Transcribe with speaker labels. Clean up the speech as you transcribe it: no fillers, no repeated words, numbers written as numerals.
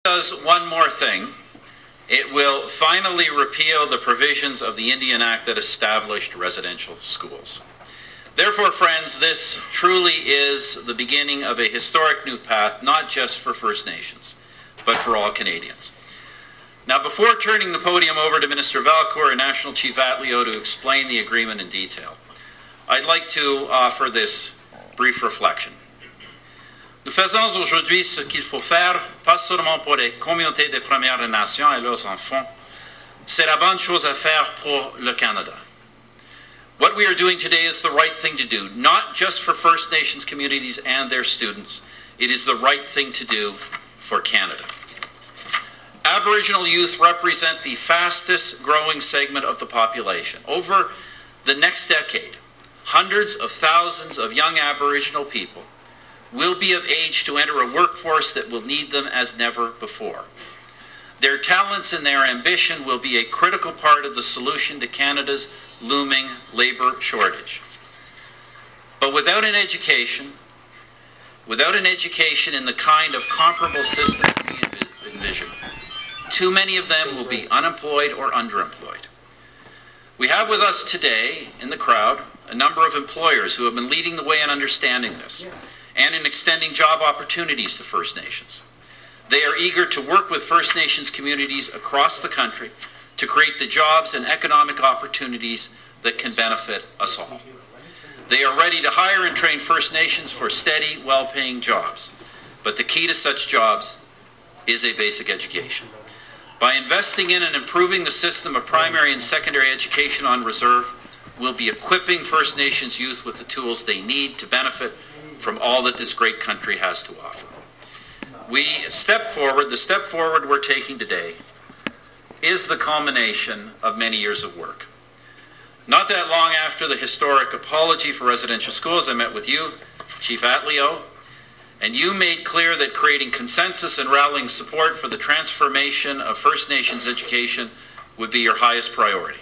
Speaker 1: Does one more thing. It will finally repeal the provisions of the Indian Act that established residential schools. Therefore, friends, this truly is the beginning of a historic new path, not just for First Nations, but for all Canadians. Now, before turning the podium over to Minister Valcourt and National Chief Atleo to explain the agreement in detail, I'd like to offer this brief reflection. Nous faisons aujourd'hui ce qu'il faut faire, pas seulement pour les communautés des Premières Nations et leurs enfants, c'est la bonne chose à faire pour le Canada. What we are doing today is the right thing to do, not just for First Nations communities and their students. It is the right thing to do for Canada. Aboriginal youth represent the fastest growing segment of the population. Over the next decade, hundreds of thousands of young Aboriginal people will be of age to enter a workforce that will need them as never before. Their talents and their ambition will be a critical part of the solution to Canada's looming labor shortage. But without an education in the kind of comparable system that we envision, too many of them will be unemployed or underemployed. We have with us today in the crowd a number of employers who have been leading the way in understanding this and in extending job opportunities to First Nations. They are eager to work with First Nations communities across the country to create the jobs and economic opportunities that can benefit us all. They are ready to hire and train First Nations for steady, well-paying jobs. But the key to such jobs is a basic education. By investing in and improving the system of primary and secondary education on reserve, we'll be equipping First Nations youth with the tools they need to benefit from all that this great country has to offer. The step forward we're taking today is the culmination of many years of work. Not that long after the historic apology for residential schools, I met with you, Chief Atleo, and you made clear that creating consensus and rallying support for the transformation of First Nations education would be your highest priority.